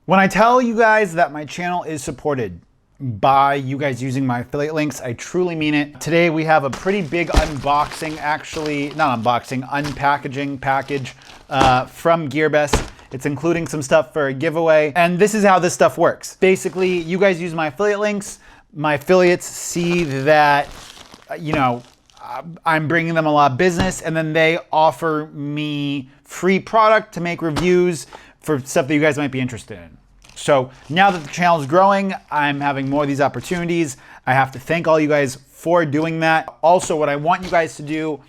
When I tell you guys that my channel is supported by you guys using my affiliate links, I truly mean it. Today we have a pretty big unboxing, actually, not unboxing, unpackaging package from GearBest. It's including some stuff for a giveaway. And this is how this stuff works. Basically, you guys use my affiliate links. My affiliates see that, you know, I'm bringing them a lot of business, and then they offer me free product to make reviews for stuff that you guys might be interested in. So now that the channel is growing, I'm having more of these opportunities. I have to thank all you guys for doing that. Also, what I want you guys to do,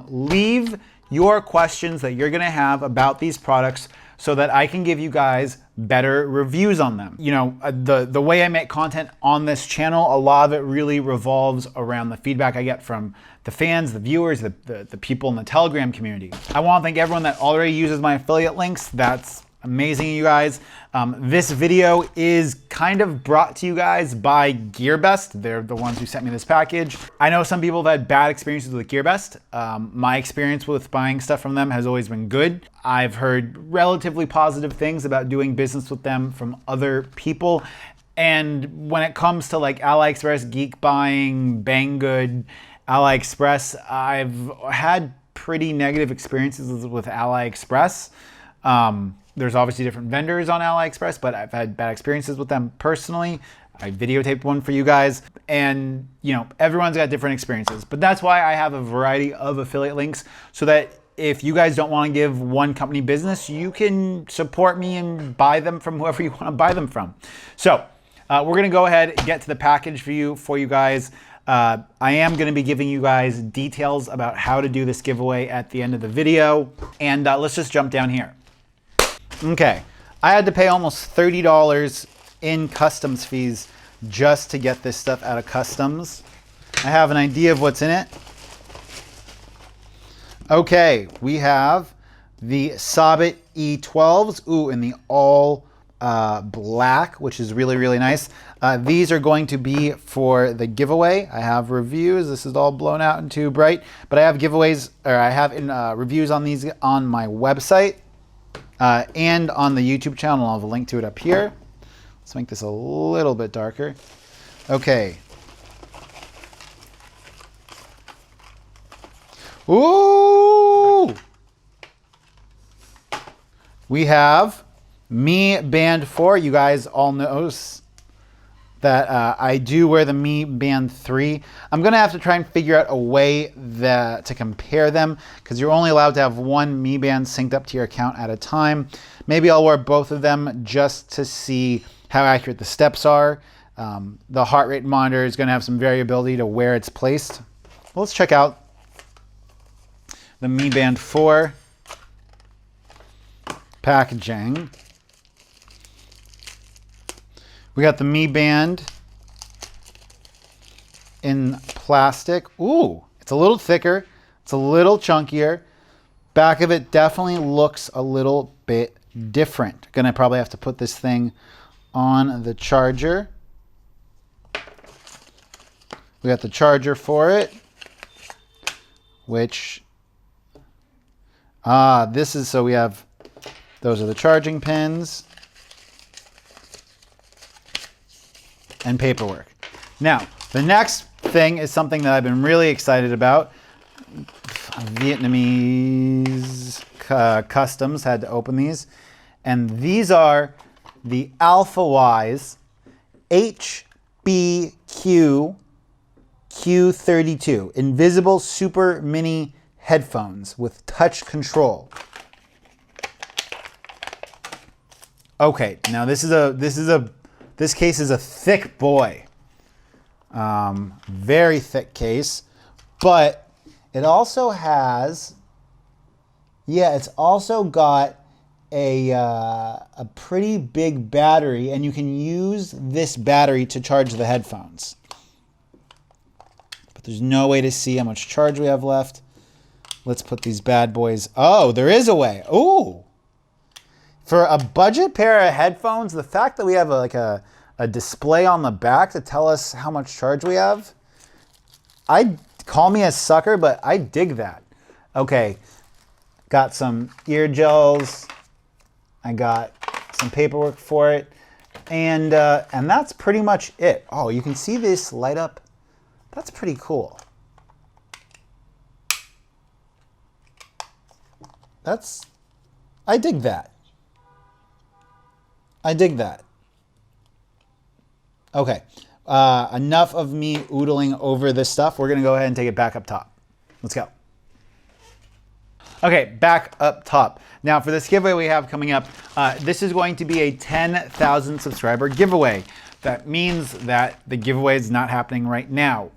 leave your questions that you're gonna have about these products so that I can give you guys better reviews on them. You know, the way I make content on this channel, a lot of it really revolves around the feedback I get from the fans, the viewers, the people in the Telegram community. I wanna thank everyone that already uses my affiliate links. That's amazing, you guys. This video is kind of brought to you guys by GearBest. They're the ones who sent me this package. I know some people have had bad experiences with GearBest. My experience with buying stuff from them has always been good. I've heard relatively positive things about doing business with them from other people. And when it comes to like AliExpress, Geek Buying, Banggood, AliExpress, I've had pretty negative experiences with AliExpress. There's obviously different vendors on AliExpress, but I've had bad experiences with them personally. I videotaped one for you guys, and you know, everyone's got different experiences, but that's why I have a variety of affiliate links so that if you guys don't want to give one company business, you can support me and buy them from whoever you want to buy them from. So we're going to go ahead and get to the package for you guys. I am going to be giving you guys details about how to do this giveaway at the end of the video, and let's just jump down here. Okay, I had to pay almost $30 in customs fees just to get this stuff out of customs. I have an idea of what's in it. Okay, we have the Sabbat E12s, ooh, in the all black, which is really, really nice. These are going to be for the giveaway. I have reviews. This is all blown out and too bright, but I have giveaways, or I have reviews on these on my website. And on the YouTube channel. I'll have a link to it up here. Let's make this a little bit darker. Okay. Ooh! We have Mi Band 4. You guys all know that I do wear the Mi Band 3. I'm gonna have to try and figure out a way to compare them because you're only allowed to have one Mi Band synced up to your account at a time. Maybe I'll wear both of them just to see how accurate the steps are. The heart rate monitor is gonna have some variability to where it's placed. Well, let's check out the Mi Band 4 packaging. We got the Mi Band in plastic. Ooh, it's a little thicker. It's a little chunkier. Back of it definitely looks a little bit different. Gonna probably have to put this thing on the charger. We got the charger for it, which, this is, so we have, those are the charging pins. And paperwork. Now, the next thing is something that I've been really excited about. Vietnamese customs had to open these. And these are the AlphaWise HBQ Q32 Invisible Super Mini Headphones with touch control. Okay, now this case is a thick boy. Very thick case, but it also has, yeah, it's also got a pretty big battery, and you can use this battery to charge the headphones. But there's no way to see how much charge we have left. Let's put these bad boys, oh, there is a way. Ooh. For a budget pair of headphones, the fact that we have a display on the back to tell us how much charge we have, call me a sucker, but I dig that. Okay, got some ear gels. I got some paperwork for it. And that's pretty much it. Oh, you can see this light up. That's pretty cool. I dig that. I dig that. Okay, enough of me oodling over this stuff. We're gonna go ahead and take it back up top. Let's go. Okay, back up top. Now for this giveaway we have coming up, this is going to be a 10,000 subscriber giveaway. That means that the giveaway is not happening right now.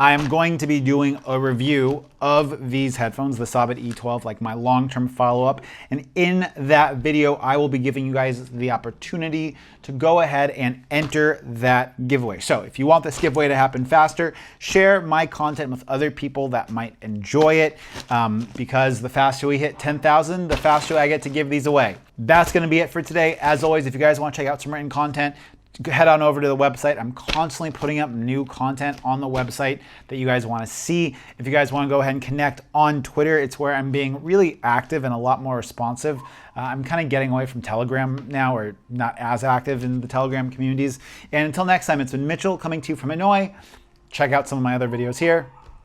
I am going to be doing a review of these headphones, the Sabbat E12, like my long-term follow-up. And in that video, I will be giving you guys the opportunity to go ahead and enter that giveaway. So if you want this giveaway to happen faster, share my content with other people that might enjoy it, because the faster we hit 10,000, the faster I get to give these away. That's gonna be it for today. As always, if you guys want to check out some written content, head on over to the website. I'm constantly putting up new content on the website that you guys want to see. If you guys want to go ahead and connect on Twitter, it's where I'm being really active and a lot more responsive. I'm kind of getting away from Telegram now, or not as active in the Telegram communities. And until next time, it's been Mitchell coming to you from Hanoi. Check out some of my other videos here.